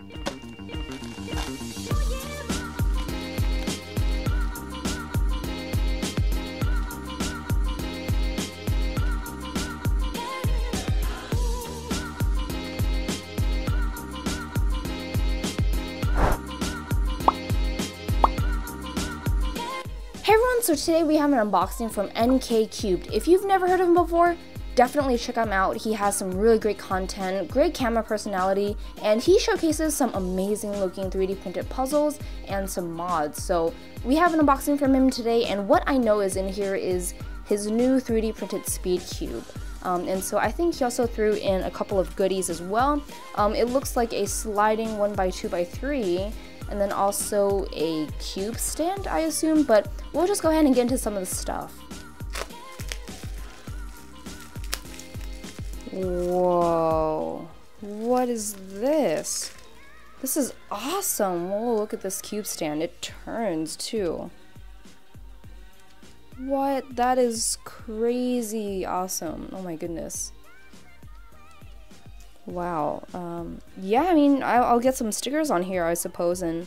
Hey everyone, so today we have an unboxing from SpeedCube. If you've never heard of him before, definitely check him out. He has some really great content, great camera personality, and he showcases some amazing looking 3D printed puzzles and some mods. So we have an unboxing from him today, and what I know is in here is his new 3D printed SpeedCube. And so I think he also threw in a couple of goodies as well. It looks like a sliding 1x2x3, and then also a cube stand, I assume, but we'll just go ahead and get into some of the stuff. Whoa, what is this? This is awesome. Whoa, look at this cube stand. It turns too. What? That is crazy awesome. Oh my goodness. Wow. Yeah, I mean, I'll get some stickers on here, I suppose, and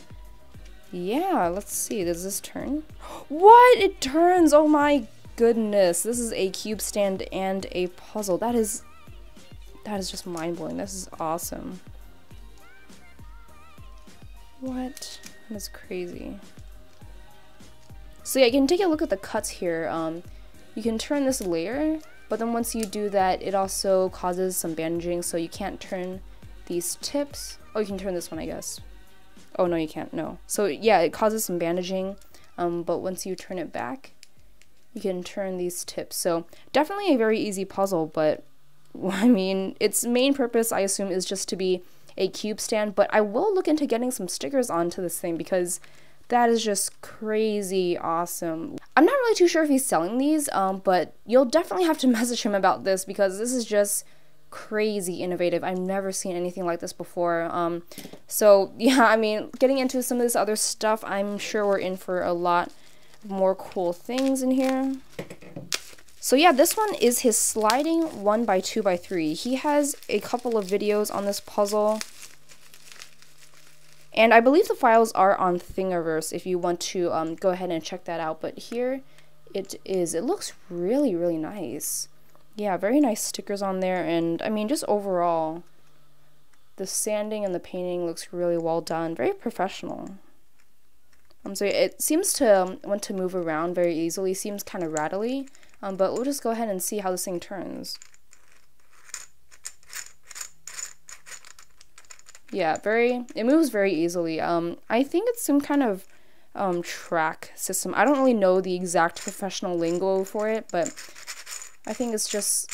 yeah, let's see. Does this turn? What? It turns! Oh my goodness. This is a cube stand and a puzzle. That is just mind-blowing. This is awesome. What? That's crazy. So yeah, you can take a look at the cuts here. You can turn this layer, but then once you do that, it also causes some bandaging, so you can't turn these tips. Oh, you can turn this one, I guess. Oh, no, you can't, no. So yeah, it causes some bandaging, but once you turn it back, you can turn these tips. So definitely a very easy puzzle, but I mean, its main purpose, I assume, is just to be a cube stand, but I will look into getting some stickers onto this thing because that is just crazy awesome. I'm not really too sure if he's selling these, but you'll definitely have to message him about this because this is just crazy innovative. I've never seen anything like this before. So yeah, I mean, getting into some of this other stuff, I'm sure we're in for a lot more cool things in here. So yeah, this one is his sliding 1x2x3. He has a couple of videos on this puzzle. And I believe the files are on Thingiverse if you want to go ahead and check that out. But here it is. It looks really, really nice. Yeah, very nice stickers on there. And I mean, just overall, the sanding and the painting looks really well done. Very professional. So it seems to want to move around very easily. Seems kind of rattly. But we'll just go ahead and see how this thing turns. Yeah, it moves very easily. I think it's some kind of track system. I don't really know the exact professional lingo for it, but I think it's just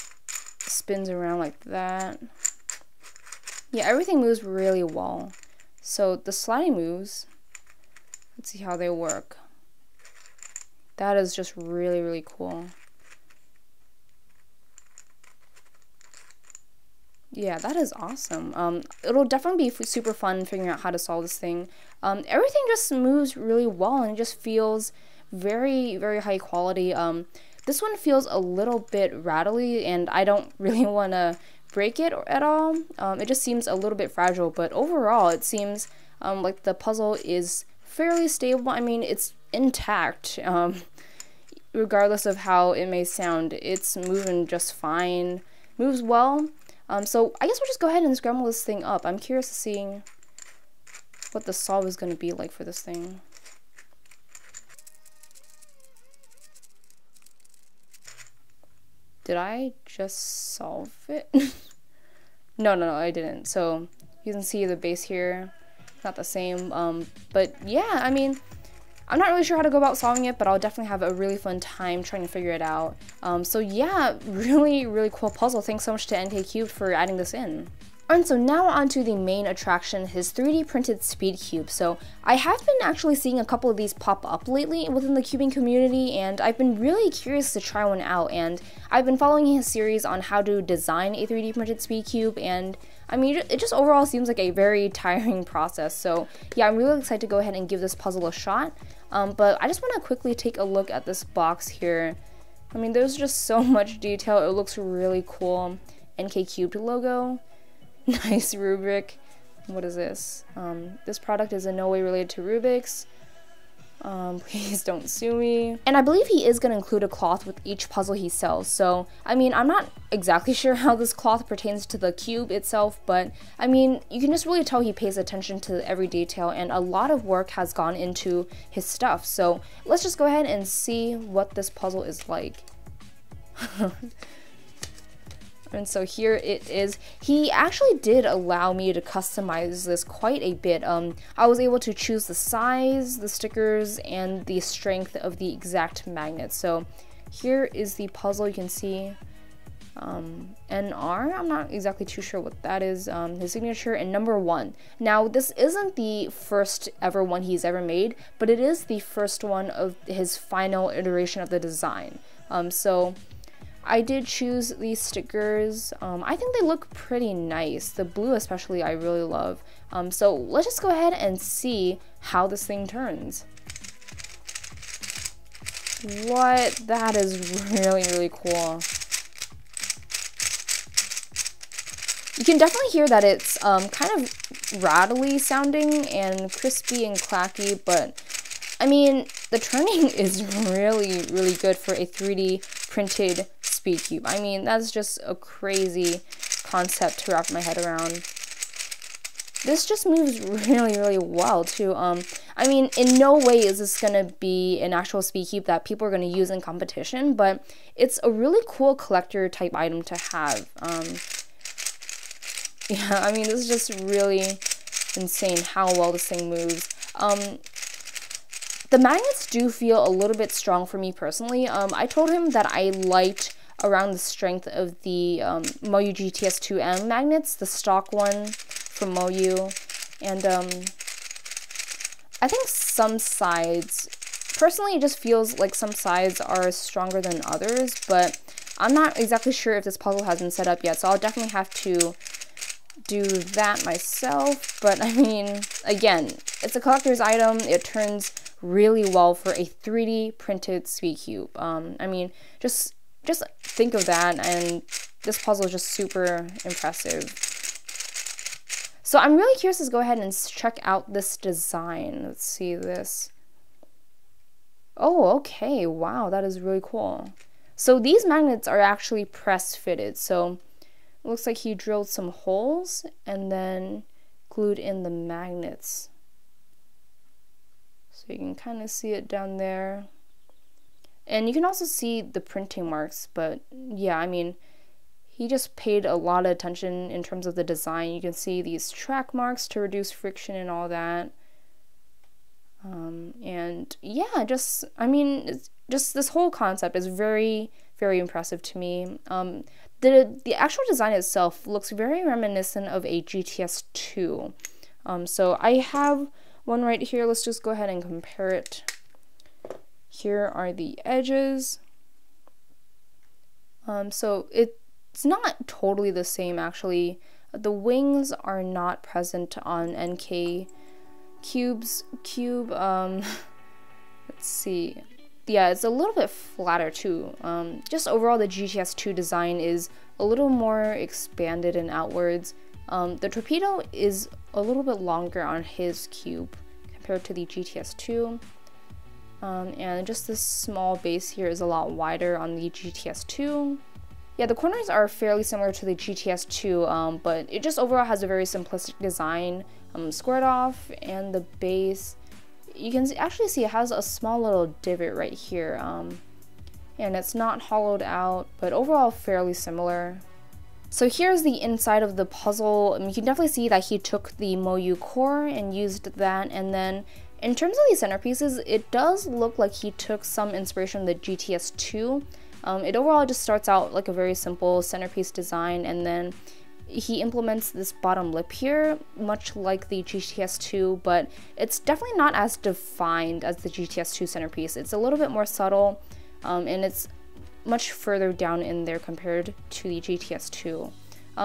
spins around like that. Yeah, everything moves really well. So the sliding moves, let's see how they work. That is just really, really cool. Yeah, that is awesome. It'll definitely be super fun figuring out how to solve this thing. Everything just moves really well and it just feels very, very high quality. This one feels a little bit rattly and I don't really want to break it at all. It just seems a little bit fragile, but overall it seems like the puzzle is fairly stable. I mean, it's intact. Regardless of how it may sound, it's moving just fine. Moves well. So I guess we'll just go ahead and scramble this thing up. I'm curious to see what the solve is going to be like for this thing. Did I just solve it? No, I didn't. So you can see the base here, not the same. But yeah, I mean, I'm not really sure how to go about solving it, but I'll definitely have a really fun time trying to figure it out. So yeah, really, really cool puzzle. Thanks so much to SpeedCube for adding this in. And so now on to the main attraction, his 3D printed SpeedCube. So I have been actually seeing a couple of these pop up lately within the cubing community, and I've been really curious to try one out. And I've been following his series on how to design a 3D printed SpeedCube, and I mean, it just overall seems like a very tiring process. So yeah, I'm really excited to go ahead and give this puzzle a shot. But I just want to quickly take a look at this box here. I mean, there's just so much detail. It looks really cool. SpeedCube logo. Nice Rubik. What is this? This product is in no way related to Rubik's. Please don't sue me. And I believe he is going to include a cloth with each puzzle he sells. So, I mean, I'm not exactly sure how this cloth pertains to the cube itself, but I mean, you can just really tell he pays attention to every detail, and a lot of work has gone into his stuff. So let's just go ahead and see what this puzzle is like. And so here it is. He actually did allow me to customize this quite a bit. I was able to choose the size, the stickers, and the strength of the exact magnet. So here is the puzzle. You can see NR. I'm not exactly too sure what that is. His signature and number 1. Now this isn't the first ever one he's ever made, but it is the first one of his final iteration of the design. So I did choose these stickers. I think they look pretty nice. The blue especially I really love. So let's just go ahead and see how this thing turns. What? That is really, really cool. You can definitely hear that it's kind of rattly sounding and crispy and clacky, but I mean, the turning is really, really good for a 3D printed SpeedCube. I mean, that's just a crazy concept to wrap my head around. This just moves really, really well too. I mean, in no way is this gonna be an actual SpeedCube that people are gonna use in competition, but it's a really cool collector type item to have. Yeah, I mean, this is just really insane how well this thing moves. The magnets do feel a little bit strong for me personally. I told him that I liked around the strength of the Moyu GTS2M magnets, the stock one from Moyu, and I think some sides, personally it just feels like some sides are stronger than others, but I'm not exactly sure if this puzzle has been set up yet, so I'll definitely have to do that myself. But I mean, again, it's a collector's item. It turns really well for a 3D printed SpeedCube. I mean, just think of that, and this puzzle is just super impressive. So I'm really curious to go ahead and check out this design. Let's see this. Oh, okay, wow, that is really cool. So these magnets are actually press fitted, so it looks like he drilled some holes and then glued in the magnets. So you can kind of see it down there. And you can also see the printing marks, but yeah, I mean, he just paid a lot of attention in terms of the design. You can see these track marks to reduce friction and all that. And yeah, just, I mean, just this whole concept is very, very impressive to me. The actual design itself looks very reminiscent of a GTS2. So I have one right here. Let's just go ahead and compare it. Here are the edges. So it's not totally the same actually. The wings are not present on NK Cube's cube. Let's see. Yeah, it's a little bit flatter too. Just overall the GTS2 design is a little more expanded and outwards. The torpedo is a little bit longer on his cube compared to the GTS2. And just this small base here is a lot wider on the GTS2. Yeah, the corners are fairly similar to the GTS2, but it just overall has a very simplistic design, squared off, and the base, you can actually see it has a small little divot right here, and it's not hollowed out, but overall fairly similar. So here's the inside of the puzzle. You can definitely see that he took the Moyu core and used that, and then in terms of these centerpieces, it does look like he took some inspiration from the GTS2. It overall just starts out like a very simple centerpiece design, and then he implements this bottom lip here, much like the GTS2, but it's definitely not as defined as the GTS2 centerpiece. It's a little bit more subtle, and it's much further down in there compared to the GTS2.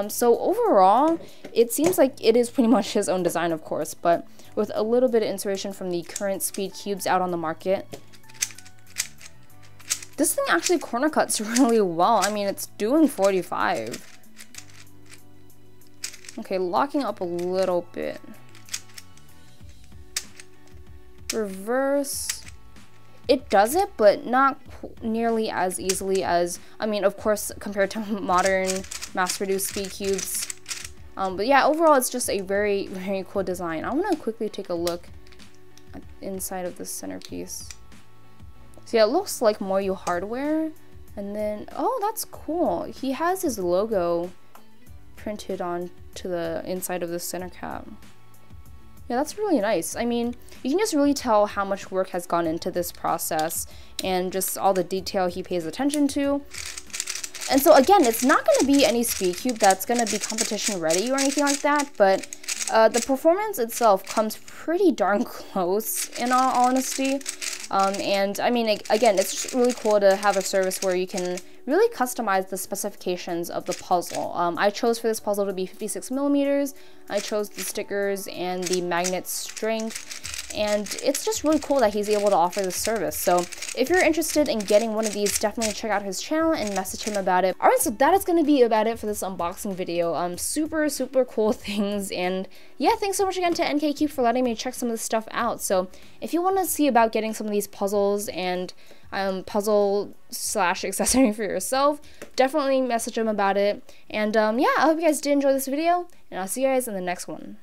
So overall, it seems like it is pretty much his own design, of course, but with a little bit of inspiration from the current SpeedCubes out on the market. This thing actually corner cuts really well. I mean, it's doing 45. Okay, locking up a little bit. Reverse. It does it, but not nearly as easily as, I mean, of course, compared to modern mass-produced SpeedCubes. But yeah, overall, it's just a very, very cool design. I want to quickly take a look at the inside of this centerpiece. So yeah, it looks like Moyu hardware. And then, oh, that's cool. He has his logo printed onto the inside of the center cap. Yeah, that's really nice. I mean, you can just really tell how much work has gone into this process and just all the detail he pays attention to. And so again, it's not going to be any SpeedCube that's going to be competition ready or anything like that, but the performance itself comes pretty darn close, in all honesty. And I mean, again, it's just really cool to have a service where you can really customize the specifications of the puzzle. I chose for this puzzle to be 56 millimeters. I chose the stickers and the magnet strength. And it's just really cool that he's able to offer this service. So if you're interested in getting one of these, definitely check out his channel and message him about it. Alright, so that is going to be about it for this unboxing video. Super, super cool things. And yeah, thanks so much again to NKCube for letting me check some of this stuff out. So if you want to see about getting some of these puzzles and puzzle/accessory for yourself, definitely message him about it. And yeah, I hope you guys did enjoy this video, and I'll see you guys in the next one.